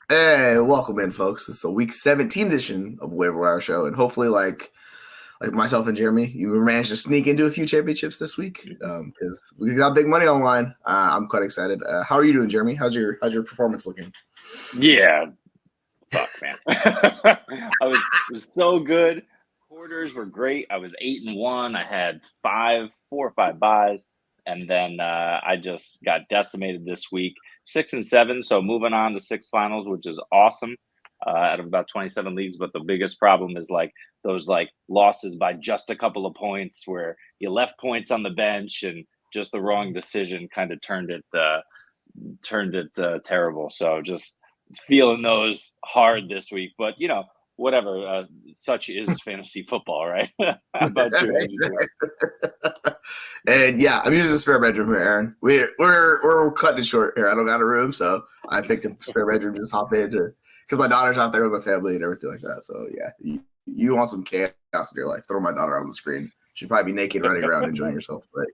Hey, welcome in, folks. It's the week 17 edition of Waiver Wire Show, and hopefully, like myself and Jeremy, you managed to sneak into a few championships this week because we got big money on the line. I'm quite excited. How are you doing, Jeremy? How's your performance looking? Yeah, fuck, man. I was so good. Quarters were great. I was 8-1. I had 4 or 5 buys, and then I just got decimated this week. 6-7. So moving on to six finals, which is awesome. Out of about 27 leagues, but the biggest problem is like those like losses by just a couple of points where you left points on the bench and just the wrong decision kind of turned it terrible. So just feeling those hard this week, but whatever. Such is fantasy football, right? How about you? How'd you do? And yeah, I'm using a spare bedroom here, Aaron. We're cutting it short here. I don't got a room, so I picked a spare bedroom to just hop into because my daughter's out there with my family and everything like that. So yeah, you want some chaos in your life? Throw my daughter on the screen. She'd probably be naked running around enjoying herself. But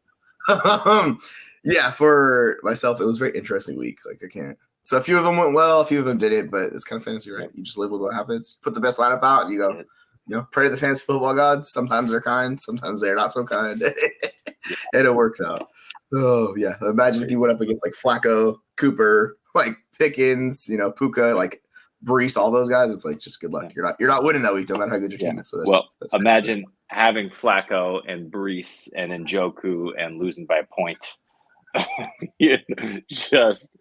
yeah, for myself, it was a very interesting week. Like I can't. So a few of them went well, a few of them didn't, but it's kind of fantasy, right? You just live with what happens. Put the best lineup out, and you go. Pray to the fantasy football gods. Sometimes they're kind, sometimes they're not so kind, and it works out. Oh yeah, imagine if you went up against like Flacco, Cooper, like Pickens, Puka, like Brees, all those guys. It's like just good luck. You're not winning that week, no matter how good your team is. So that's imagine having Flacco and Brees and Njoku and losing by a point. Just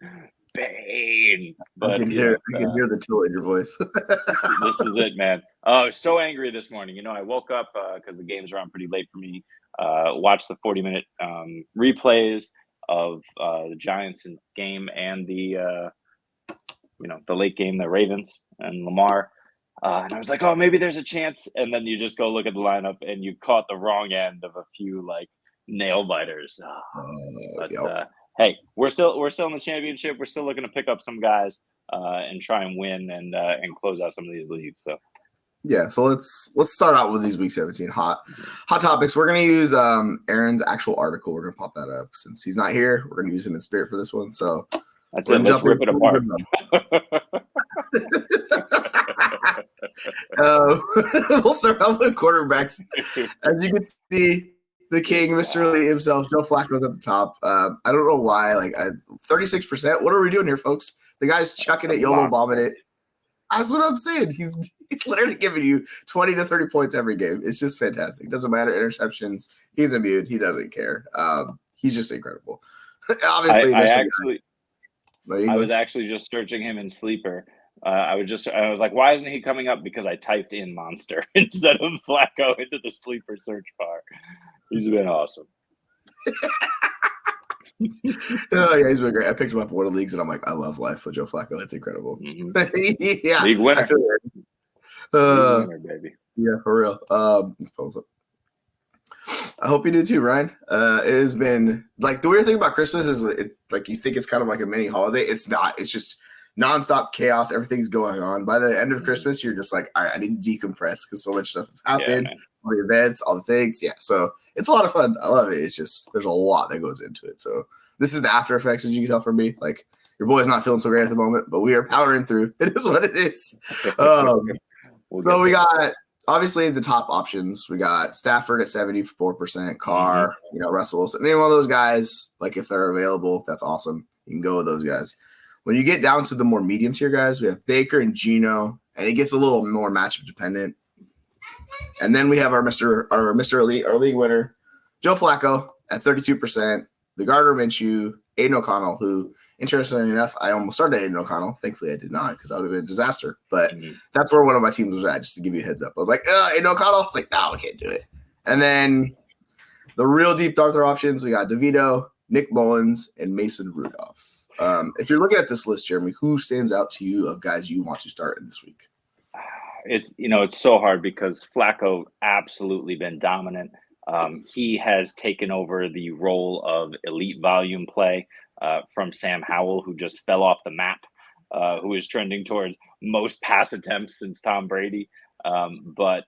pain. But I can hear the tilt in your voice. This is it, man. I was so angry this morning. I woke up because the games were on pretty late for me. Watched the 40-minute replays of the Giants game and the late game, the Ravens and Lamar. And I was like, oh, maybe there's a chance. And then you just go look at the lineup and you caught the wrong end of a few like nail biters. Hey, we're still in the championship. We're still looking to pick up some guys and try and win and close out some of these leagues. So yeah, so let's start out with these week 17 hot topics. We're gonna use Aaron's actual article. We're gonna pop that up since he's not here. We're gonna use him in spirit for this one. So that's it. Let's rip it apart. We'll start off with quarterbacks. As you can see, the king, Mr. Lee himself, Joe Flacco's at the top. I don't know why. 36%. What are we doing here, folks? The guy's chucking it, YOLO bombing it. That's what I'm saying. He's literally giving you 20 to 30 points every game. It's just fantastic. Doesn't matter interceptions. He's immune. He doesn't care. He's just incredible. Obviously, I was actually just searching him in Sleeper. I was like, why isn't he coming up? Because I typed in Monster instead of Flacco into the Sleeper search bar. He's been awesome. Oh yeah, he's been great. I picked him up in one of the leagues, and I'm like, I love life with Joe Flacco. It's incredible. Mm-hmm. Yeah, league winner. I feel it. League winner, baby. Yeah, for real. Let's pause up. I hope you do too, Ryan. It has been like the weird thing about Christmas is it's like you think it's kind of like a mini holiday. It's not. It's just nonstop chaos. Everything's going on. By the end of Christmas, you're just like, all right, I need to decompress because so much stuff has happened. All the events, all the things. Yeah, so it's a lot of fun. I love it. It's just there's a lot that goes into it. So this is the after effects, as you can tell from me. Like your boy's not feeling so great at the moment, but we are powering through. It is what it is. So we got obviously the top options. We got Stafford at 74%, Carr, Russell Wilson. Any one of those guys, like if they're available, that's awesome. You can go with those guys. When you get down to the more medium tier guys, we have Baker and Geno, and it gets a little more matchup dependent. And then we have our Mr. Elite, our league winner, Joe Flacco at 32%, the Gardner Minshew, Aiden O'Connell, who, interestingly enough, I almost started Aiden O'Connell. Thankfully, I did not because that would have been a disaster. But that's where one of my teams was at, just to give you a heads up. I was like, Aiden O'Connell? I was like, no, I can't do it. And then the real deep Darther options, we got DeVito, Nick Mullins, and Mason Rudolph. If you're looking at this list, Jeremy, who stands out to you of guys you want to start in this week? It's so hard because Flacco absolutely been dominant. He has taken over the role of elite volume play from Sam Howell, who just fell off the map, who is trending towards most pass attempts since Tom Brady. But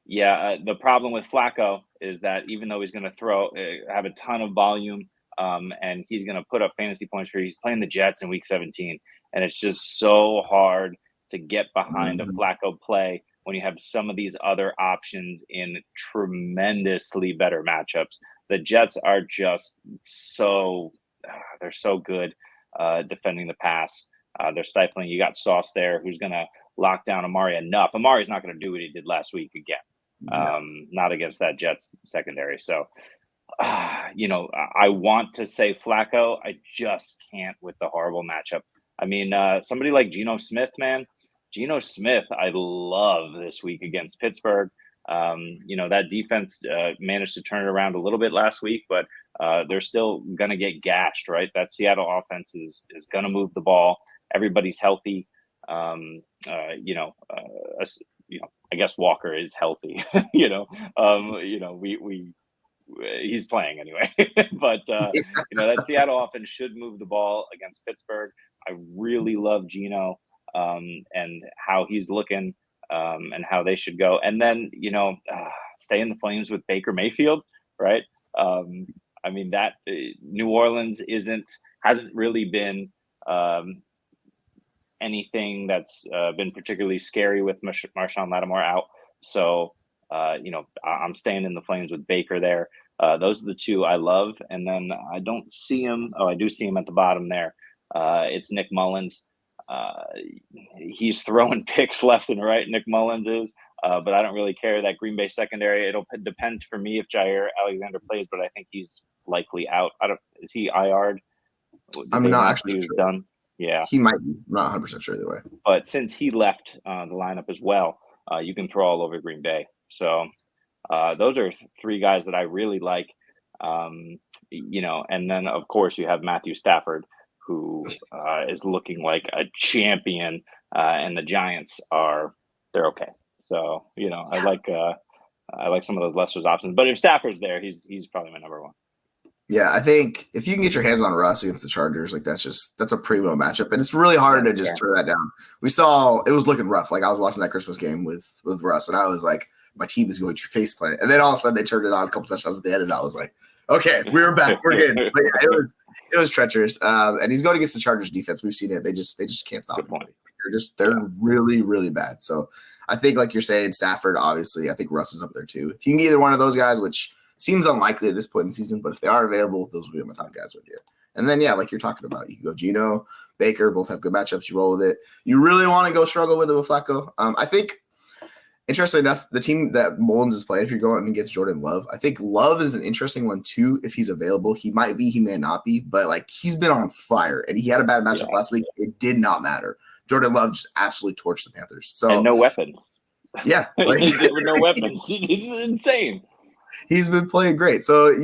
the problem with Flacco is that even though he's going to have a ton of volume, and he's going to put up fantasy points for you. He's playing the Jets in Week 17, and it's just so hard to get behind a Flacco play when you have some of these other options in tremendously better matchups. The Jets are just they're so good defending the pass. They're stifling. You got Sauce there who's going to lock down Amari enough. Amari's not going to do what he did last week again, not against that Jets secondary. So, I want to say Flacco. I just can't with the horrible matchup. I mean, somebody like Geno Smith, man. Geno Smith, I love this week against Pittsburgh. That defense managed to turn it around a little bit last week, but they're still going to get gashed, right? That Seattle offense is going to move the ball. Everybody's healthy. I guess Walker is healthy. He's playing anyway. But that Seattle offense should move the ball against Pittsburgh. I really love Geno and how he's looking and how they should go. And then stay in the flames with Baker Mayfield, right? That New Orleans hasn't really been anything that's been particularly scary with Marshawn Lattimore out. So, I'm staying in the flames with Baker there. Those are the two I love. And then I don't see him. Oh, I do see him at the bottom there. It's Nick Mullins. He's throwing picks left and right. Nick Mullins is, but I don't really care. That Green Bay secondary, it'll depend for me if Jair Alexander plays, but I think he's likely out. Is he IR'd? I'm not actually sure. Done. Yeah, he might be. I'm not 100% sure either way. But since he left the lineup as well, you can throw all over Green Bay. So those are three guys that I really like. And then of course you have Matthew Stafford, who is looking like a champion, and the Giants they're okay. So I like some of those lesser options. But if Stafford's there, he's probably my number one. Yeah, I think if you can get your hands on Russ against the Chargers, that's a primo matchup, and it's really hard to just throw that down. We saw it was looking rough. Like I was watching that Christmas game with Russ, and I was like, my team is going to face plant, and then all of a sudden they turned it on a couple touchdowns at the end, and I was like, okay, we're back, we're good. But yeah, it was treacherous, and he's going against the Chargers defense. We've seen it; they just can't stop anybody. They're really really bad. So I think, like you're saying, Stafford. Obviously, I think Russ is up there too. If you can get either one of those guys, which seems unlikely at this point in the season, but if they are available, those will be my top guys with you. And then, like you're talking about, you can go Geno, Baker, both have good matchups. You roll with it. You really want to go struggle with it with Flacco. I think, interestingly enough, the team that Mullins is playing, if you're going against Jordan Love, I think Love is an interesting one too. If he's available, he might be, he may not be, but he's been on fire, and he had a bad matchup last week. It did not matter. Jordan Love just absolutely torched the Panthers. So and no weapons. Yeah, with no weapons. It's insane. He's been playing great. So,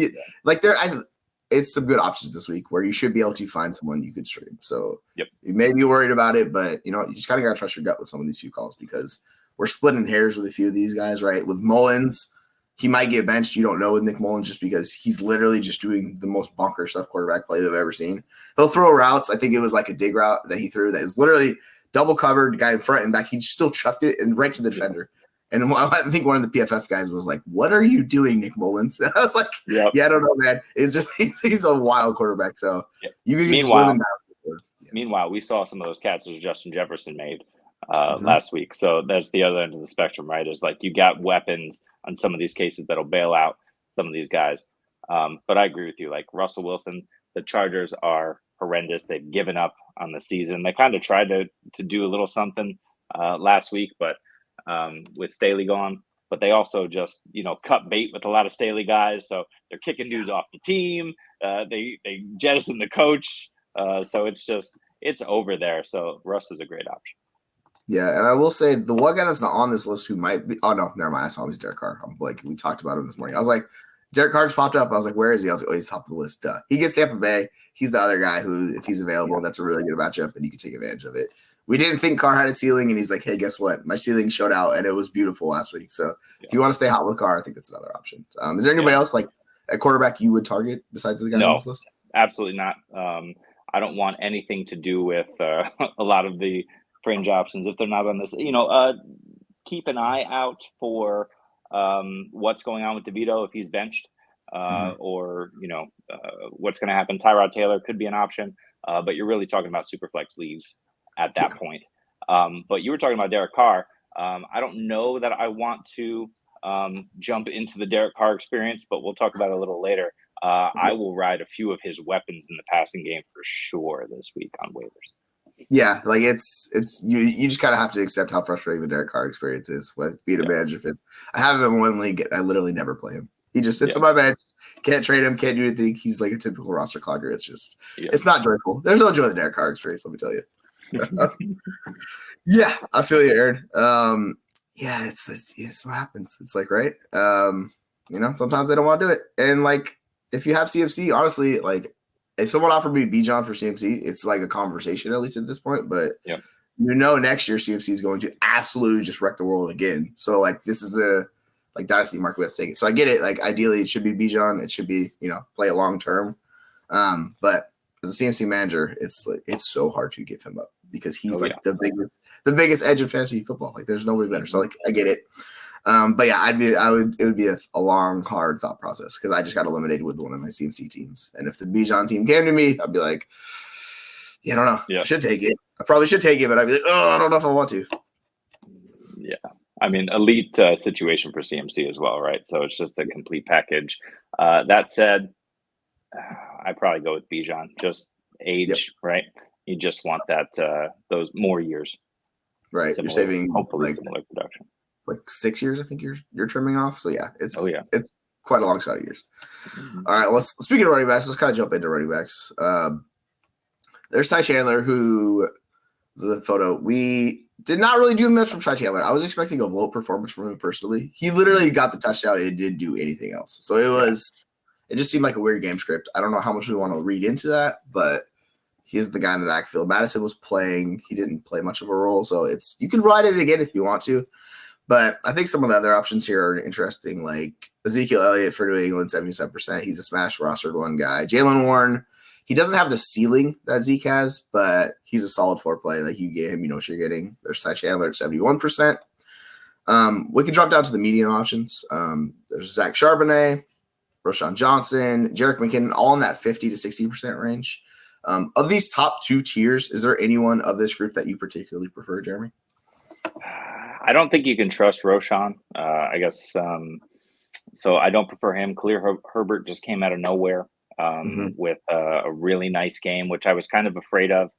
it's some good options this week where you should be able to find someone you could stream. So, You may be worried about it, but you just kind of got to trust your gut with some of these few calls because we're splitting hairs with a few of these guys, right? With Mullins, he might get benched. You don't know with Nick Mullins just because he's literally just doing the most bunker stuff quarterback play they've ever seen. He'll throw routes. I think it was like a dig route that he threw that is literally double covered, guy in front and back. He still chucked it and right to the defender. And I think one of the PFF guys was like, "What are you doing, Nick Mullins?" And I was like, "Yeah, I don't know, man. It's just he's a wild quarterback." So you can just live in that. Meanwhile, we saw some of those catches Justin Jefferson made last week. So that's the other end of the spectrum, right? Is you got weapons on some of these cases that'll bail out some of these guys. But I agree with you. Like Russell Wilson, the Chargers are horrendous. They've given up on the season. They kind of tried to do a little something last week, but with Staley gone, but they also just cut bait with a lot of Staley guys, so they're kicking dudes off the team. They jettison the coach, so it's over there. So Russ is a great option. Yeah, and I will say the one guy that's not on this list who might be. Oh no, never mind. I saw him. He's Derek Carr. We talked about him this morning. I was like, Derek Carr just popped up. I was like, where is he? I was like, oh, he's top of the list. Duh. He gets Tampa Bay. He's the other guy who, if he's available, that's a really good matchup, and you can take advantage of it. We didn't think Carr had a ceiling, and he's like, hey, guess what? My ceiling showed out, and it was beautiful last week. So if you want to stay hot with Carr, I think that's another option. Is there anybody else, a quarterback you would target besides the guys on this list? Absolutely not. I don't want anything to do with a lot of the fringe options if they're not on this. Keep an eye out for what's going on with DeVito if he's benched. or what's going to happen. Tyrod Taylor could be an option, but you're really talking about Superflex leagues at that point. But you were talking about Derek Carr. I don't know that I want to jump into the Derek Carr experience, but we'll talk about it a little later. I will ride a few of his weapons in the passing game for sure this week on waivers. Yeah, like it's you just kind of have to accept how frustrating the Derek Carr experience is with being a manager. I have him in one league. I literally never play him. He just sits on my bench. Can't trade him. Can't do anything. He's like a typical roster clogger. It's just it's not joyful. There's no joy in the Derek Carr experience. Let me tell you. Yeah, I feel you, Aaron. Yeah, it's what happens. It's like right. Sometimes I don't want to do it, and like if you have CMC, honestly, like. If someone offered me Bijan for CMC, it's like a conversation, at least at this point. But next year CMC is going to absolutely just wreck the world again. So like this is the dynasty market we have to take it. So I get it. Like ideally it should be Bijan. It should be, play it long term. But as a CMC manager, it's so hard to give him up because he's the biggest edge of fantasy football. Like there's nobody better. So like I get it. But yeah, it would be a long, hard thought process because I just got eliminated with one of my CMC teams. And if the Bijan team came to me, I'd be like, I don't know. Yeah. I should take it. I probably should take it, but I'd be like, I don't know if I want to. Yeah. I mean, elite situation for CMC as well, right? So it's just a complete package. That said, I'd probably go with Bijan. Just age, right? You just want that those more years. Right. You're saving hopefully similar production. Like 6 years, I think you're trimming off. So yeah, it's quite a long shot of years. All right, speaking of running backs, let's kind of jump into running backs. There's Ty Chandler, who the photo we did not really do much from Ty Chandler. I was expecting a blow performance from him personally. He literally got the touchdown and didn't do anything else. So it just seemed like a weird game script. I don't know how much we want to read into that, but he's the guy in the backfield. Madison was playing. He didn't play much of a role, so you can ride it again if you want to. But I think some of the other options here are interesting, like Ezekiel Elliott for New England, 77%. He's a smash rostered one guy. Jaylen Warren, he doesn't have the ceiling that Zeke has, but he's a solid 4 play. Like you get him, you know what you're getting. There's Ty Chandler at 71%. We can drop down to the median options. There's Zach Charbonnet, Roschon Johnson, Jerick McKinnon, all in that 50 to 60% range. Of these top 2 tiers, is there anyone of this group that you particularly prefer, Jeremy? I don't think you can trust Roschon. I guess so. I don't prefer him. Khalil Herbert just came out of nowhere with a really nice game, which I was kind of afraid of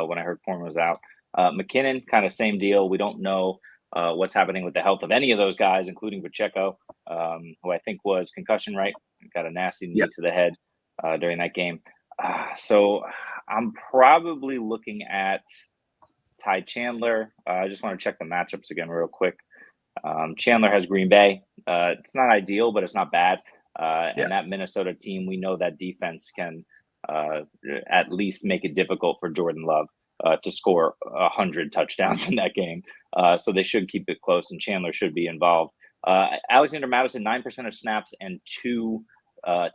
when I heard form was out. McKinnon, kind of same deal. We don't know what's happening with the health of any of those guys, including Pacheco, who I think was concussion, right? Got a nasty knee to the head during that game. So I'm probably looking at Ty Chandler. I just want to check the matchups again real quick. Chandler has Green Bay. It's not ideal, but it's not bad. And that Minnesota team, we know that defense can at least make it difficult for Jordan Love to score 100 touchdowns in that game. So they should keep it close, and Chandler should be involved. Alexander Mattison, 9% of snaps and 2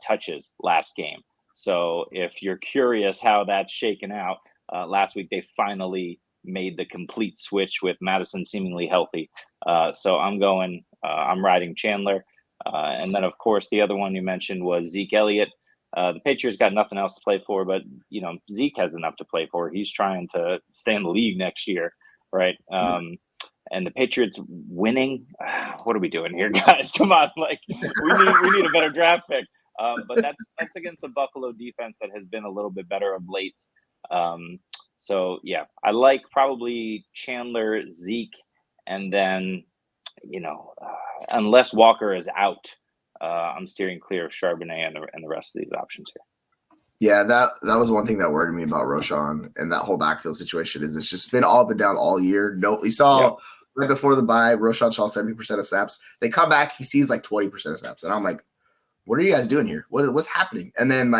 touches last game. So if you're curious how that's shaken out, last week they finally made the complete switch with Madison seemingly healthy. So I'm riding Chandler. And then, of course, the other one you mentioned was Zeke Elliott. The Patriots got nothing else to play for, but, Zeke has enough to play for. He's trying to stay in the league next year, right? And the Patriots winning. What are we doing here, guys? Come on. Like, we need a better draft pick. But that's against the Buffalo defense that has been a little bit better of late. So, yeah, I like probably Chandler, Zeke, and then, unless Walker is out, I'm steering clear of Charbonnet and the rest of these options here. Yeah, that was one thing that worried me about Roschon and that whole backfield situation is it's just been all up and down all year. No, we saw right before the bye, Roschon saw 70% of snaps. They come back, he sees like 20% of snaps. And I'm like, what are you guys doing here? What's happening? And then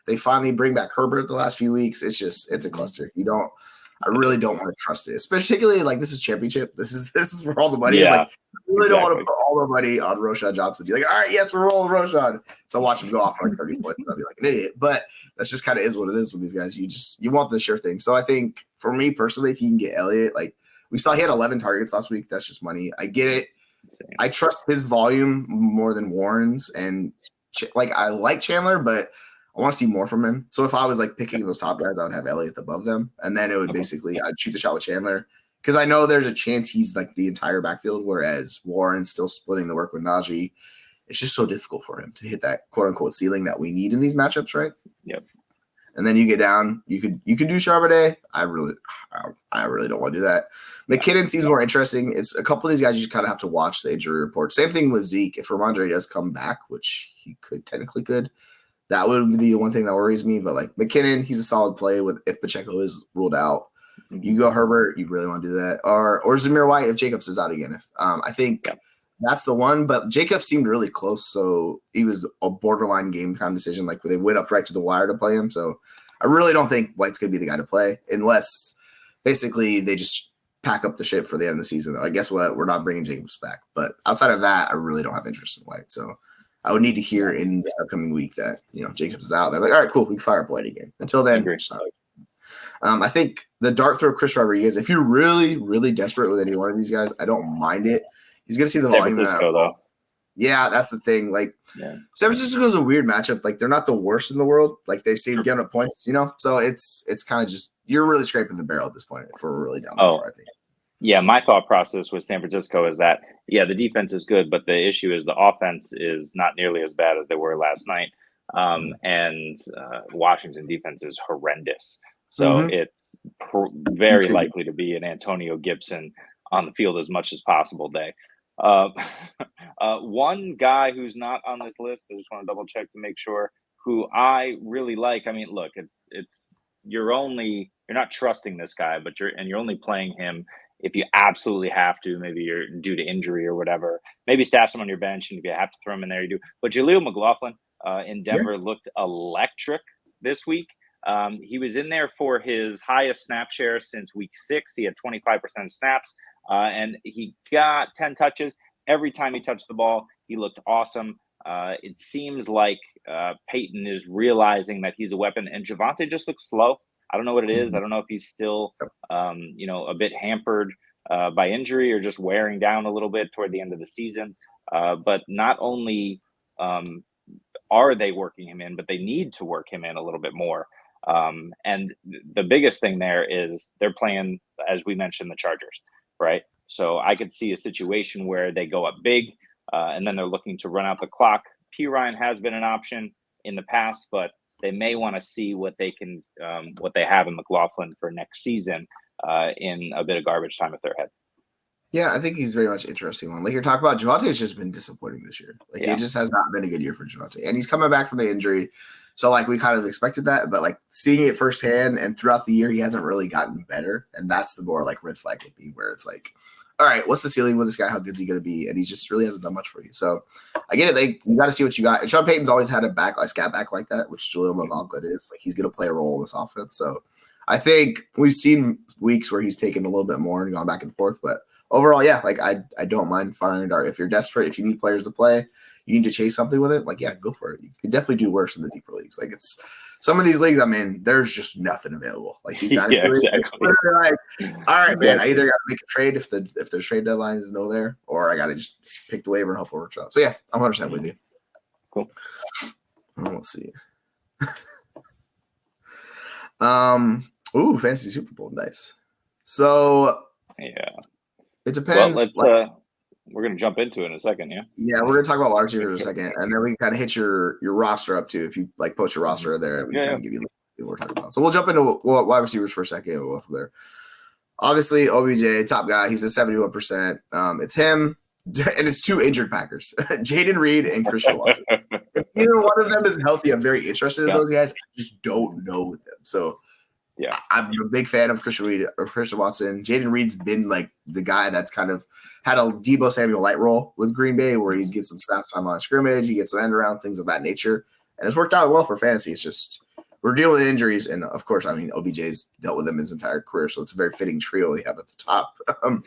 they finally bring back Herbert the last few weeks. It's a cluster. I really don't want to trust it, particularly this is championship. This is where all the money is. I really don't want to put all the money on Roschon Johnson. Be like, all right, yes, we're rolling Roschon. So watch him go off for 30 points. I'll be like an idiot. But that's just kind of is what it is with these guys. You want the sure thing. So I think for me personally, if you can get Elliott, we saw he had 11 targets last week. That's just money. I get it. I trust his volume more than Warren's, and like I like Chandler, but I want to see more from him. So if I was like picking those top guys, I would have Elliott above them, and then it would basically I'd shoot the shot with Chandler because I know there's a chance he's like the entire backfield, whereas Warren's still splitting the work with Najee. It's just so difficult for him to hit that quote unquote ceiling that we need in these matchups, right? Yep. And then you get down, you could do Charbonnet. I really don't want to do that. McKinnon seems more interesting. It's a couple of these guys you just kind of have to watch the injury report. Same thing with Zeke. If Ramondre does come back, which he technically could, that would be the one thing that worries me. But like McKinnon, he's a solid play with if Pacheco is ruled out. You go Herbert, you really want to do that, or Zamir White if Jacobs is out again. If I think that's the one. But Jacobs seemed really close, so he was a borderline game time decision. Like where they went up right to the wire to play him. So I really don't think White's going to be the guy to play unless basically they just pack up the ship for the end of the season. I guess what we're not bringing Jacobs back, but outside of that, I really don't have interest in White. So I would need to hear in this upcoming week that Jacobs is out. They're like, all right, cool, we can fire up White again. Until then, I think the dart throw Chris Rodriguez. If you're really, really desperate with any one of these guys, I don't mind it. He's going to see the volume. San Francisco, though. Yeah, that's the thing. Like, San Francisco is a weird matchup. Like, they're not the worst in the world. Like, they seem giving up points, So it's kind of just you're really scraping the barrel at this point if we're really down that far, I think. Yeah, my thought process with San Francisco is that, the defense is good, but the issue is the offense is not nearly as bad as they were last night. And Washington defense is horrendous. So it's very likely to be an Antonio Gibson on the field as much as possible day. One guy who's not on this list, I just want to double check to make sure, who I really like. I mean, look, you're not trusting this guy, but you're only playing him if you absolutely have to. Maybe you're due to injury or whatever. Maybe stash him on your bench, and if you have to throw him in there, you do. But Jaleel McLaughlin in Denver looked electric this week. He was in there for his highest snap share since week 6. He had 25% of snaps, and he got 10 touches. Every time he touched the ball, he looked awesome. It seems like Peyton is realizing that he's a weapon, and Javonte just looks slow. I don't know what it is. I don't know if he's still, a bit hampered by injury or just wearing down a little bit toward the end of the season. But not only are they working him in, but they need to work him in a little bit more. And the biggest thing there is they're playing, as we mentioned, the Chargers, right? So I could see a situation where they go up big and then they're looking to run out the clock. P. Ryan has been an option in the past, but they may want to see what they can, what they have in McLaughlin for next season in a bit of garbage time at their head. Yeah, I think he's very much an interesting one. Like you're talking about, Javonte has just been disappointing this year. Like it just has not been a good year for Javonte, and he's coming back from the injury. So like we kind of expected that, but like seeing it firsthand and throughout the year, he hasn't really gotten better, and that's the more like red flag would be where it's like, all right, what's the ceiling with this guy? How good is he going to be? And he just really hasn't done much for you. So I get it. You got to see what you got. And Sean Payton's always had a scat back like that, which Jaleel McLaughlin is. Like he's going to play a role in this offense. So I think we've seen weeks where he's taken a little bit more and gone back and forth. But overall, yeah, like I don't mind firing a dart. If you're desperate, if you need players to play, you need to chase something with it. Like, yeah, go for it. You could definitely do worse in the deeper leagues. Like it's some of these leagues I'm in, there's just nothing available. Like these dynasty leagues, like, all right, man, I either got to make a trade if there's trade deadline is no there, or I got to just pick the waiver and hope it works out. So yeah, I'm 100% with you. Cool. Let's see. Fantasy Super Bowl, nice. So yeah, it depends. Well, we're gonna jump into it in a second, yeah. Yeah, we're gonna talk about wide receivers in a second, and then we can kind of hit your roster up too. If you like post your roster there, we can kind of give you what we're talking about. So we'll jump into wide receivers for a second. We'll go from there. Obviously, OBJ, top guy. He's at 71%. It's him, and it's 2 injured Packers, Jaden Reed and Christian Watson. If either one of them is healthy, I'm very interested in those guys. I just don't know them. So yeah, I'm a big fan of Christian Reed or Christian Watson. Jaden Reed's been like the guy that's kind of had a Deebo Samuel light role with Green Bay where he gets some snaps on line scrimmage, he gets some end around, things of that nature. And it's worked out well for fantasy. It's just we're dealing with injuries. And of course, I mean, OBJ's dealt with them his entire career. So it's a very fitting trio we have at the top. When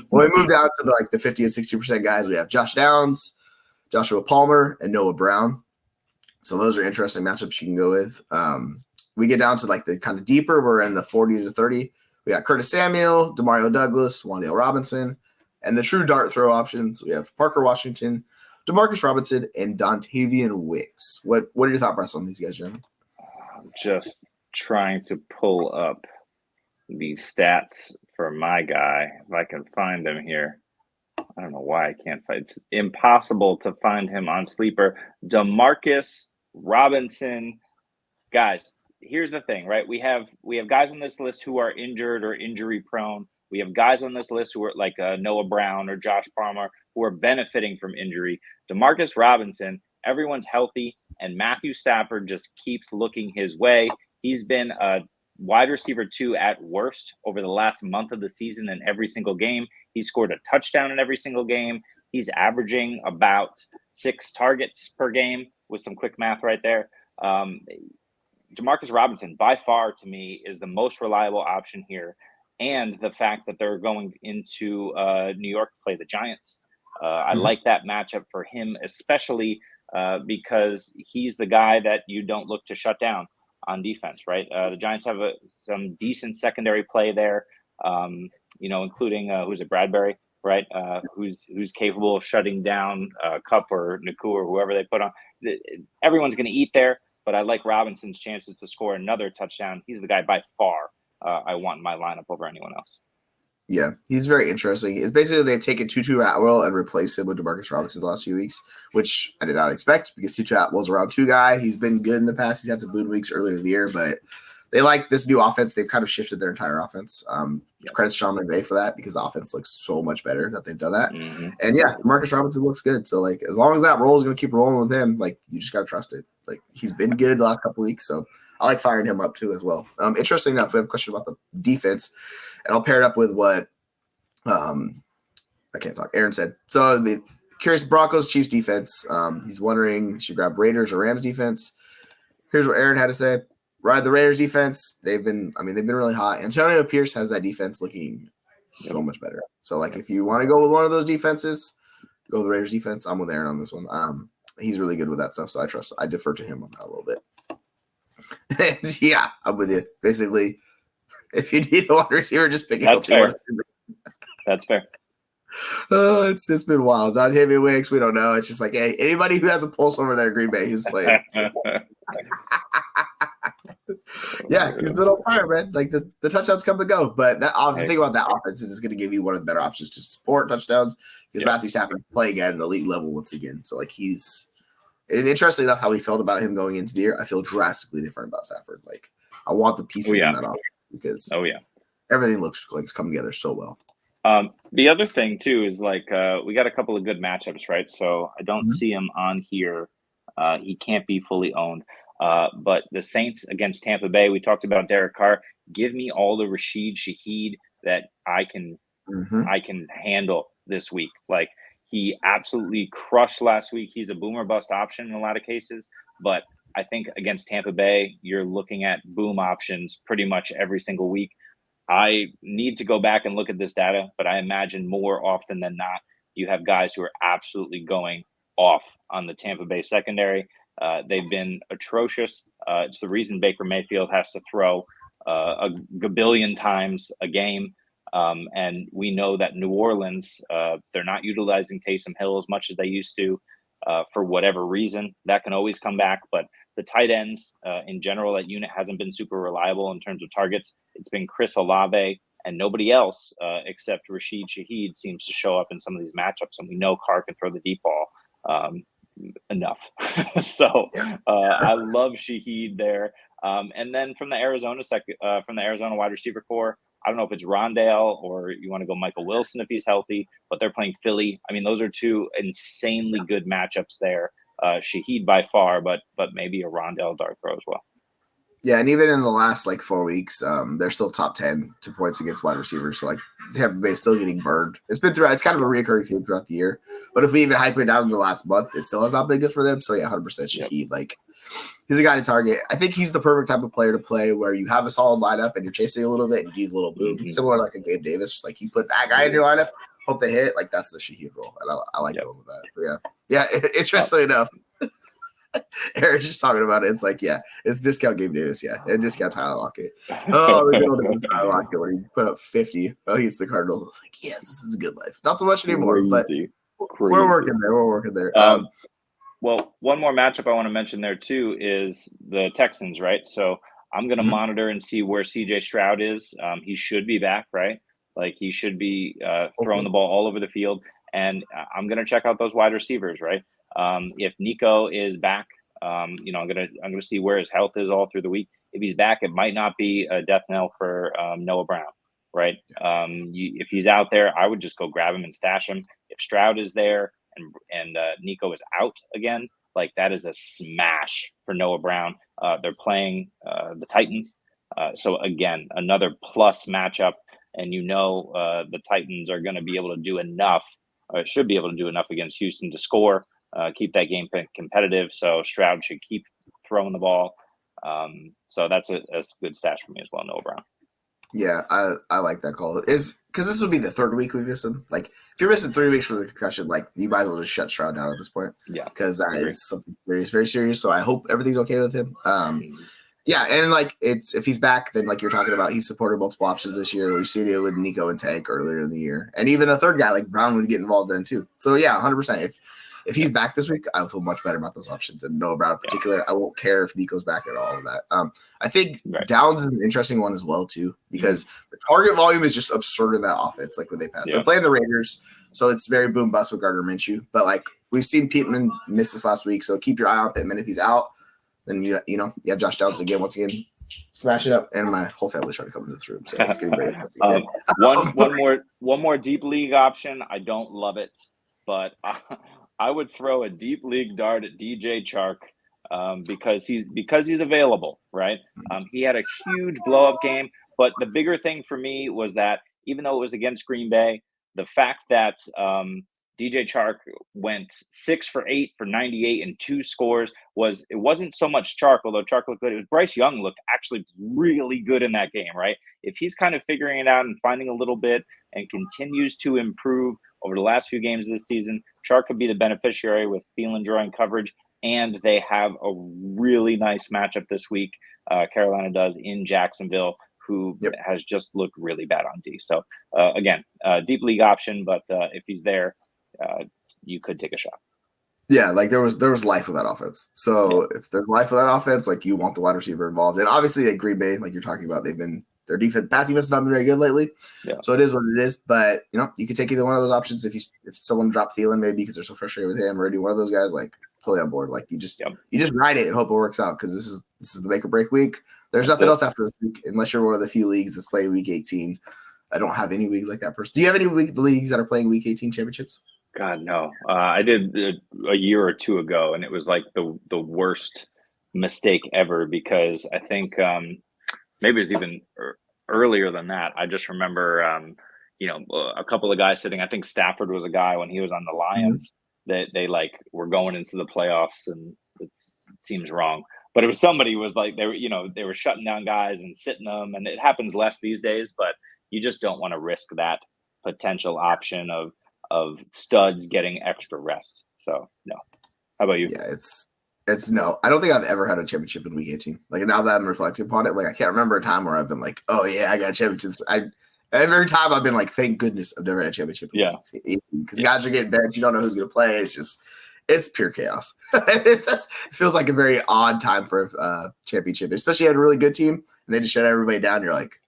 we move down to like the 50 and 60% guys, we have Josh Downs, Joshua Palmer, and Noah Brown. So those are interesting matchups you can go with. We get down to like the kind of deeper. We're in the 40 to 30. We got Curtis Samuel, Demario Douglas, Wan'Dale Robinson, and the true dart throw options. We have Parker Washington, Demarcus Robinson, and Dontavian Wicks. What are your thought process on these guys, Jeremy? I'm just trying to pull up the stats for my guy, if I can find him here. I don't know why I can't find. It's impossible to find him on Sleeper. Demarcus Robinson, guys. Here's the thing, right? We have guys on this list who are injured or injury prone. We have guys on this list who are like Noah Brown or Josh Palmer who are benefiting from injury. Demarcus Robinson, everyone's healthy, and Matthew Stafford just keeps looking his way. He's been a wide receiver 2 at worst over the last month of the season in every single game. He scored a touchdown in every single game. He's averaging about 6 targets per game with some quick math right there. Demarcus Robinson, by far, to me, is the most reliable option here. And the fact that they're going into New York to play the Giants. I like that matchup for him, especially because he's the guy that you don't look to shut down on defense, right? The Giants have some decent secondary play there, including who's it, Bradbury, right? Who's capable of shutting down Kupp or Naku or whoever they put on. Everyone's going to eat there, but I like Robinson's chances to score another touchdown. He's the guy by far I want in my lineup over anyone else. Yeah, he's very interesting. It's basically they've taken Tutu Atwell and replaced him with Demarcus Robinson the last few weeks, which I did not expect because Tutu Atwell's a round 2 guy. He's been good in the past. He's had some boot weeks earlier in the year, but they like this new offense. They've kind of shifted their entire offense. Credit Sean McVay for that because the offense looks so much better that they've done that. Mm-hmm. And yeah, Demarcus Robinson looks good. So like as long as that role is going to keep rolling with him, like you just got to trust it. Like he's been good the last couple of weeks, so I like firing him up too as well. Interesting enough, we have a question about the defense, and I'll pair it up with what I can't talk. Aaron said. So I'd be curious, Broncos, Chiefs defense. He's wondering should grab Raiders or Rams defense. Here's what Aaron had to say. Ride the Raiders defense. They've been really hot. Antonio Pierce has that defense looking so much better. So like if you want to go with one of those defenses, go with the Raiders defense. I'm with Aaron on this one. He's really good with that stuff, so I defer to him on that a little bit. And yeah, I'm with you. Basically, if you need a wide receiver, just pick it up. That's fair. Oh, it's been wild. Not Heavy Wicks, we don't know. It's just like, hey, anybody who has a pulse over there in Green Bay who's playing. Yeah, he's been on fire, man. Like the touchdowns come and go. But the thing about that offense is it's going to give you one of the better options to support touchdowns because Matthew Stafford playing at an elite level once again. So like and interesting enough how we felt about him going into the year, I feel drastically different about Stafford. Like I want the pieces in that offense because everything looks like it's coming together so well. The other thing too is like we got a couple of good matchups, right? So I don't see him on here. He can't be fully owned. But the Saints against Tampa Bay, we talked about Derek Carr. Give me all the Rashid Shaheed that I can handle this week. Like he absolutely crushed last week. He's a boomer bust option in a lot of cases, but I think against Tampa Bay, you're looking at boom options pretty much every single week. I need to go back and look at this data, but I imagine more often than not, you have guys who are absolutely going off on the Tampa Bay secondary. They've been atrocious. It's the reason Baker Mayfield has to throw a gabillion times a game. And we know that New Orleans, they're not utilizing Taysom Hill as much as they used to for whatever reason. That can always come back. But the tight ends in general, that unit hasn't been super reliable in terms of targets. It's been Chris Olave and nobody else except Rashid Shaheed seems to show up in some of these matchups. And we know Carr can throw the deep ball. Enough. So I love Shaheed there. And then from the Arizona wide receiver core, I don't know if it's Rondale or you want to go Michael Wilson if he's healthy, but they're playing Philly. I mean, those are two insanely good matchups there. Shaheed by far, but maybe a Rondale dart throw as well. Yeah, and even in the last 4 weeks, they're still top 10 to points against wide receivers. So Tampa Bay still getting burned. It's kind of a recurring theme throughout the year. But if we even hype it down in the last month, it still has not been good for them. So yeah, 100% Shaheed. Yep. He's a guy to target. I think he's the perfect type of player to play where you have a solid lineup and you're chasing a little bit and you need a little boom. Mm-hmm. Similar like a Gabe Davis. You put that guy in your lineup, hope they hit. That's the Shaheed role. And I like going with that. But yeah, interestingly enough, Aaron's just talking about it. It's it's discount Gabe Davis, and discount Tyler Lockett. Oh, we're going to Tyler Lockett where he put up 50 against the Cardinals. I was like, yes, this is a good life. Not so much anymore, but Crazy. We're working there. Well, one more matchup I want to mention there too is the Texans, right? So I'm going to monitor and see where CJ Stroud is. He should be back, right? Like he should be throwing the ball all over the field. And I'm going to check out those wide receivers, right? If Nico is back, I'm gonna see where his health is all through the week. If he's back, it might not be a death knell for Noah Brown, right? If he's out there, I would just go grab him and stash him. If Stroud is there and Nico is out again, like that is a smash for Noah Brown. They're playing the Titans, so again, another plus matchup, and the Titans are going to be able to do enough, or should be able to do enough against Houston to score. Keep that game competitive. So Stroud should keep throwing the ball. So that's a good stash for me as well, Noah Brown. Yeah, I like that call. Because this would be the third week we miss him. Like, if you're missing 3 weeks for the concussion, like you might as well just shut Stroud down at this point. Yeah, because that is something very, very serious. So I hope everything's okay with him. Yeah, and like if he's back, then like you're talking about, he's supported multiple options this year. We've seen it with Nico and Tank earlier in the year, and even a third guy like Brown would get involved then too. So yeah, 100%. If he's back this week, I feel much better about those options. And Noah Brown in particular, I won't care if Nico's back at all of that. I think Downs is an interesting one as well, too, because the target volume is just absurd in that offense, like when they pass. They're playing the Raiders, so it's very boom bust with Gardner Minshew. But like we've seen Pittman miss this last week, so keep your eye on Pittman. If he's out, then you have Josh Downs once again. Smash it up, and my whole family's trying to come into this room. So it's getting very one more deep league option. I don't love it, but I would throw a deep league dart at DJ Chark because he's available, right? He had a huge blow up game, but the bigger thing for me was that even though it was against Green Bay, the fact that DJ Chark went 6 for 8 for 98 and 2 scores it wasn't so much Chark, although Chark looked good. It was Bryce Young looked actually really good in that game, right? If he's kind of figuring it out and finding a little bit and continues to improve over the last few games of this season, Chark could be the beneficiary with Thielen drawing coverage, and they have a really nice matchup this week. Carolina does in Jacksonville, who has just looked really bad on D. So again, deep league option, but if he's there, you could take a shot. Yeah, like there was life with that offense. So if there's life with that offense, like you want the wide receiver involved. And obviously at Green Bay, like you're talking about, their defense, pass defense has not been very good lately. Yeah. So it is what it is. But you could take either one of those options. If someone dropped Thielen maybe because they're so frustrated with him, or any one of those guys, like totally on board. Like you just ride it and hope it works out, because this is the make or break week. There's nothing else after this week unless you're one of the few leagues that's playing week 18. I don't have any leagues like that person. Do you have any leagues that are playing week 18 championships? God, no. I did a year or two ago, and it was like the worst mistake ever, because I think maybe it was even earlier than that. I just remember, a couple of guys sitting. I think Stafford was a guy when he was on the Lions that they like were going into the playoffs, and it seems wrong. But it was somebody who was like they were shutting down guys and sitting them, and it happens less these days. But you just don't want to risk that potential option of studs getting extra rest. So no. How about you? Yeah, it's no. I don't think I've ever had a championship in week 18. Like now that I'm reflecting upon it, like I can't remember a time where I've been like, oh yeah, I got a championship. Every time I've been like, thank goodness I've never had a championship. Because guys are getting benched. You don't know who's going to play. It's pure chaos. It feels like a very odd time for a championship, especially at a really good team, and they just shut everybody down. You're like,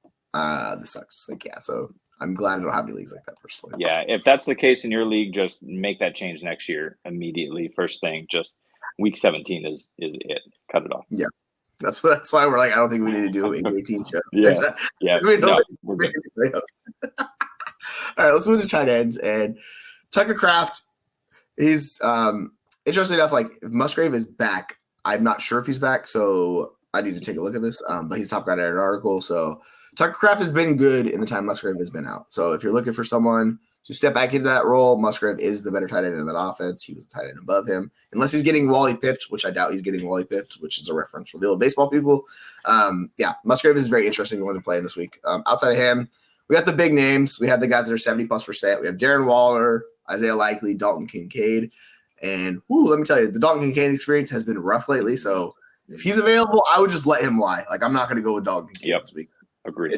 this sucks. Like, yeah, so I'm glad I don't have any leagues like that personally. Yeah, if that's the case in your league, just make that change next year immediately. First thing, just week 17 is it. Cut it off. Yeah, that's why we're like, I don't think we need to do an 18 show. We're good. All right, let's move to tight ends. And Tucker Kraft, he's interesting enough. Like if Musgrave is back, I'm not sure if he's back, so I need to take a look at this. But he's top guy in an article, so. Tucker Kraft has been good in the time Musgrave has been out. So if you're looking for someone to step back into that role, Musgrave is the better tight end in that offense. He was the tight end above him. Unless he's getting Wally pipped, which I doubt he's getting Wally pipped, which is a reference for the old baseball people. Musgrave is very interesting one to play in this week. Outside of him, we got the big names. We have the guys that are 70+%. We have Darren Waller, Isaiah Likely, Dalton Kincaid. And let me tell you, the Dalton Kincaid experience has been rough lately. So if he's available, I would just let him lie. Like I'm not going to go with Dalton Kincaid this week. Agreed.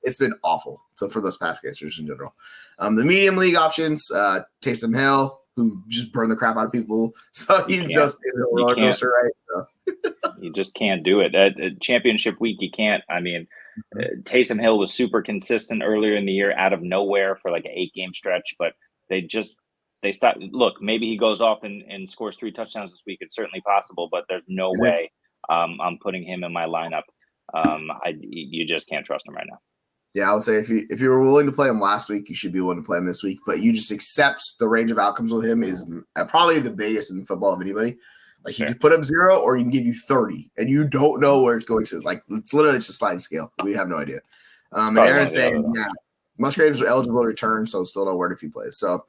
It's been awful. So for those pass catchers in general, the medium league options, Taysom Hill, who just burn the crap out of people. So he's just a roller coaster, right? So. You just can't do it. At championship week, you can't. I mean, Taysom Hill was super consistent earlier in the year out of nowhere for like an 8-game stretch, but they stopped. Look, maybe he goes off and scores 3 touchdowns this week. It's certainly possible, but there's no way I'm putting him in my lineup. You just can't trust him right now. Yeah, I would say if you were willing to play him last week, you should be willing to play him this week. But you just accept the range of outcomes with him is probably the biggest in football of anybody. Like he can put up 0 or he can give you 30, and you don't know where it's going to. Like it's literally just a sliding scale. We have no idea. And Aaron's saying, yeah, Musgrave's eligible to return, so still no word if he plays. So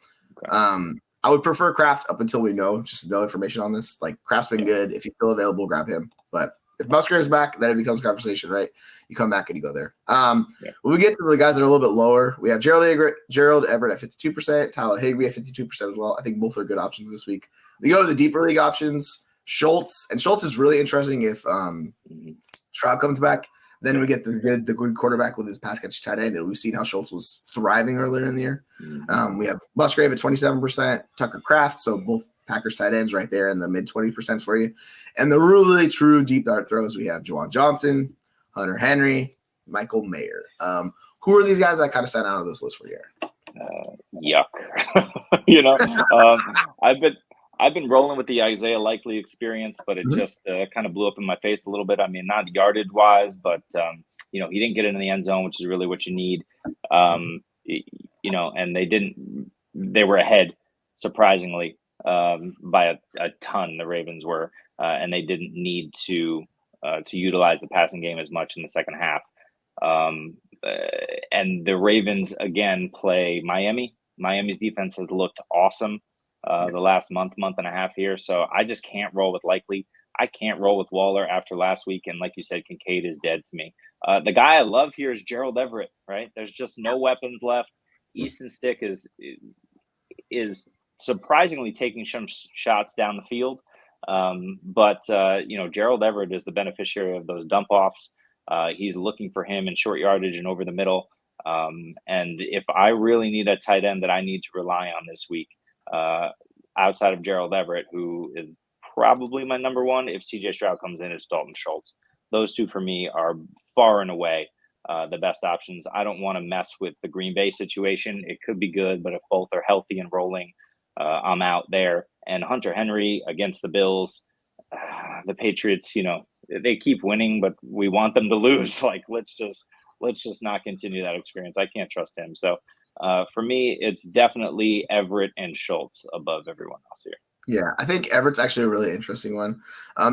I would prefer Kraft up until we know just no information on this. Like Kraft's been good. If he's still available, grab him. But if Musgrave's back, then it becomes conversation, right? You come back and you go there. When we get to the guys that are a little bit lower, we have Gerald Everett at 52%, Tyler Higbee at 52% as well. I think both are good options this week. We go to the deeper league options. Schultz is really interesting if Stroud comes back. Then we get the good quarterback with his pass catch tight end, and we've seen how Schultz was thriving earlier in the year. We have Musgrave at 27%, Tucker Kraft, so both Packers tight ends right there in the mid 20% for you. And the really true deep dart throws, we have Juwan Johnson, Hunter Henry, Michael Mayer. Who are these guys that kind of stand out of this list for you? Yuck. I've been rolling with the Isaiah Likely experience, but it just kind of blew up in my face a little bit. I mean, not yardage wise, but he didn't get into the end zone, which is really what you need. And they were ahead surprisingly by a ton. The Ravens were, and they didn't need to utilize the passing game as much in the second half. And the Ravens again play Miami. Miami's defense has looked awesome the last month and a half here. So I just can't roll with Likely. I can't roll with Waller after last week. And like you said, Kincaid is dead to me. The guy I love here is Gerald Everett, right? There's just no weapons left. Easton Stick is surprisingly taking some shots down the field. But Gerald Everett is the beneficiary of those dump offs. He's looking for him in short yardage and over the middle. And if I really need a tight end that I need to rely on this week, outside of Gerald Everett, who is probably my number one, if CJ Stroud comes in, it's Dalton Schultz. Those two for me are far and away the best options. I don't want to mess with the Green Bay situation. It could be good, but if both are healthy and rolling, I'm out there. And Hunter Henry against the Bills, the Patriots, they keep winning, but we want them to lose. Like, let's just not continue that experience. I can't trust him. So for me, it's definitely Everett and Schultz above everyone else here. Yeah, I think Everett's actually a really interesting one.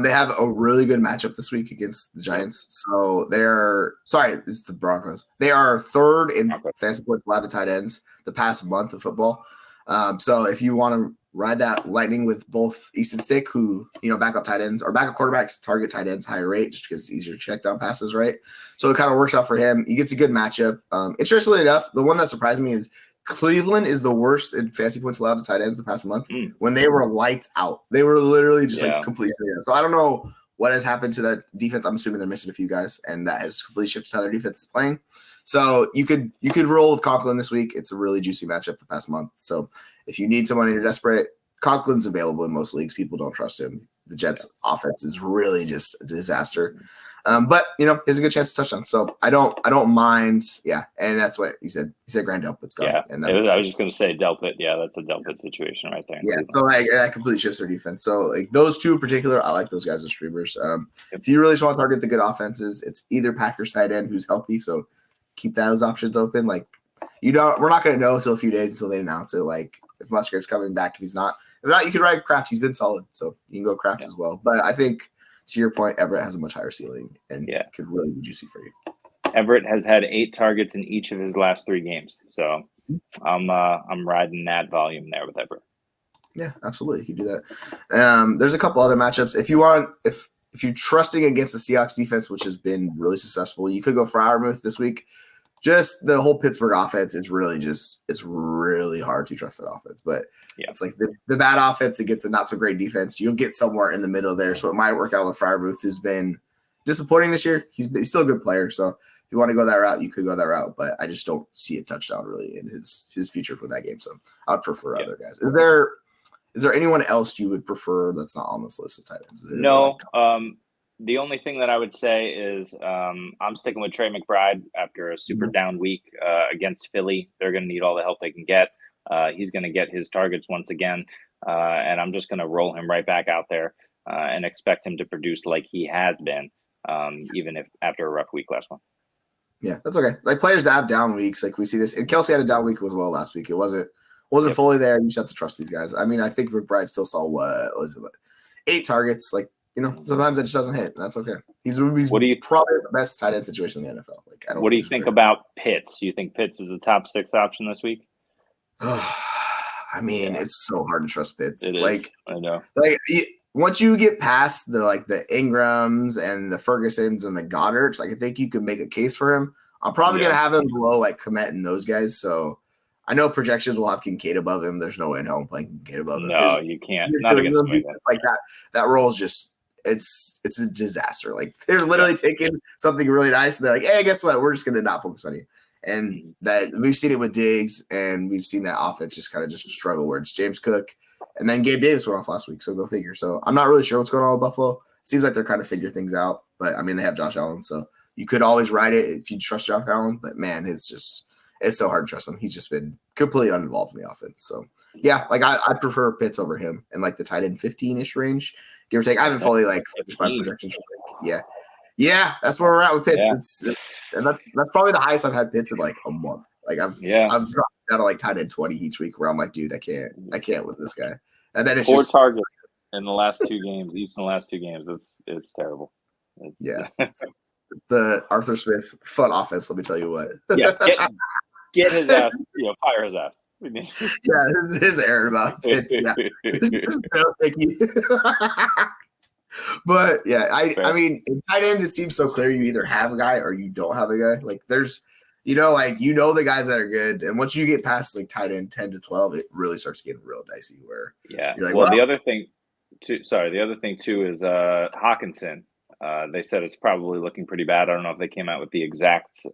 They have a really good matchup this week against the Giants. So it's the Broncos. They are third in fantasy points allowed to tight ends the past month of football. So if you want to ride that lightning with both Easton Stick, who, backup tight ends or backup quarterbacks target tight ends higher rate just because it's easier to check down passes, right? So it kind of works out for him. He gets a good matchup. Interestingly enough, the one that surprised me is Cleveland is the worst in fantasy points allowed to tight ends the past month when they were lights out. They were literally just completely out. So I don't know what has happened to that defense. I'm assuming they're missing a few guys, and that has completely shifted how their defense is playing. So you could roll with Conklin this week. It's a really juicy matchup the past month. So if you need someone and you're desperate, Conklin's available in most leagues. People don't trust him. The Jets' offense is really just a disaster. But he has a good chance to touchdown. So I don't mind. Yeah, and that's what you said. You said Grand Delpit's gone. Yeah, and I was just going to say Delpit. Yeah, that's a Delpit situation right there. Yeah, so that completely shifts their defense. So like those two in particular, I like those guys as streamers. If you really just want to target the good offenses, it's either Packers tight end who's healthy, so keep those options open. Like we're not going to know until a few days until they announce it. Like if Musgrave's coming back, if he's not, you could ride Kraft. He's been solid, so you can go Kraft as well. But I think to your point, Everett has a much higher ceiling and could really be juicy for you. Everett has had 8 targets in each of his last 3 games, so I'm riding that volume there with Everett. Yeah, absolutely. You can do that. There's a couple other matchups. If you're trusting against the Seahawks defense, which has been really successful, you could go Freiermuth this week. Just the whole Pittsburgh offense is it's really hard to trust that offense. But it's like the bad offense against a not so great defense. You'll get somewhere in the middle there. So it might work out with Freiermuth, who's been disappointing this year. He's still a good player. So if you want to go that route, you could go that route. But I just don't see a touchdown really in his future for that game. So I would prefer other guys. Is there Is there anyone else you would prefer that's not on this list of tight ends? No. The only thing that I would say is I'm sticking with Trey McBride after a super down week against Philly. They're going to need all the help they can get. He's going to get his targets once again, and I'm just going to roll him right back out there and expect him to produce like he has been, even if after a rough week last one. Yeah, that's okay. Like players that have down weeks, like we see this, and Kelsey had a down week as well last week. It wasn't fully there. You just have to trust these guys. I mean, I think McBride still saw what was it, 8 targets. Like, sometimes it just doesn't hit. That's okay. He's probably the best tight end situation in the NFL. Like, what do you think about Pitts? Do you think Pitts is a top 6 option this week? I mean, it's so hard to trust Pitts. It like, is. I know. Like once you get past the Ingrams and the Fergusons and the Goddards, like I think you could make a case for him. I'm probably gonna have him below like Kmet and those guys. So I know projections will have Kincaid above him. There's no way in hell I'm playing Kincaid above him. No, you can't. Not against me. Like that role is just it's a disaster. Like they're literally taking something really nice and they're like, hey, guess what? We're just gonna not focus on you. And that we've seen it with Diggs, and we've seen that offense just kind of just struggle where it's James Cook, and then Gabe Davis went off last week, so go figure. So I'm not really sure what's going on with Buffalo. Seems like they're kind of figure things out, but I mean they have Josh Allen, so you could always ride it if you trust Josh Allen. But man, it's so hard to trust him. He's just been completely uninvolved in the offense. So yeah, like I'd prefer Pitts over him in like the tight end 15-ish range, give or take. I haven't fully like finished my projections. Yeah, that's where we're at with Pitts. Yeah. And that's probably the highest I've had Pitts in like a month. Like I've dropped down to like tight end 20 each week where I'm like, dude, I can't with this guy. And then it's 4 targets in the last 2 games. Each in the last 2 games. It's terrible. It's the Arthur Smith fun offense. Let me tell you what. Yeah, get his ass. Fire his ass. Yeah, his Aaron about Pitts. Yeah. Thank you. But yeah, I mean, in tight ends, it seems so clear you either have a guy or you don't have a guy. Like there's, the guys that are good, and once you get past like tight end 10 to 12, it really starts getting real dicey. Where you're like, the other thing too is Hawkinson. They said it's probably looking pretty bad. I don't know if they came out with the exact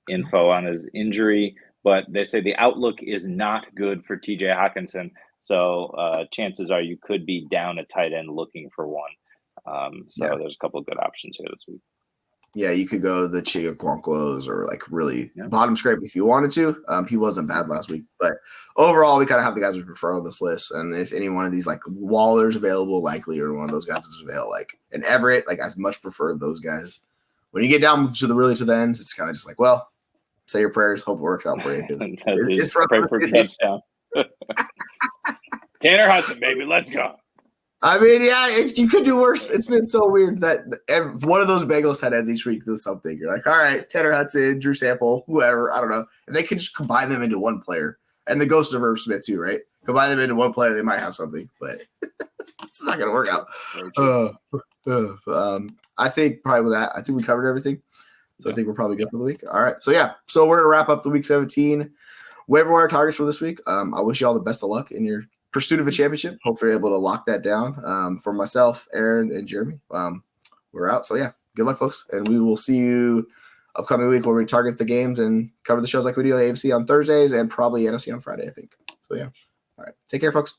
info on his injury, but they say the outlook is not good for TJ Hawkinson. So chances are you could be down a tight end looking for one. There's a couple of good options here this week. Yeah, you could go the Chigaquanklos or like really bottom scrape if you wanted to. He wasn't bad last week, but overall we kind of have the guys we prefer on this list. And if any one of these like Waller's available, likely, or one of those guys is available, like an Everett, like I much prefer those guys. When you get down to the ends, it's kind of just like, well, say your prayers, hope it works out for you. It's pray for a touchdown. Tanner Hudson, baby, let's go. I mean, yeah, you could do worse. It's been so weird that one of those Bengals tight ends each week does something. You're like, all right, Tanner Hudson, Drew Sample, whoever, I don't know. If they could just combine them into one player, and the ghost of Irv Smith too, right? Combine them into one player, they might have something, but it's not going to work out. I think probably with that, I think we covered everything. So I think we're probably good for the week. All right. So yeah, so we're going to wrap up the week 17 waiver wire targets for this week. I wish you all the best of luck in your pursuit of a championship. Hopefully you're able to lock that down. For myself, Aaron, and Jeremy, we're out. So yeah, good luck, folks. And we will see you upcoming week where we target the games and cover the shows like we do at AFC on Thursdays and probably NFC on Friday, I think. So yeah. All right. Take care, folks.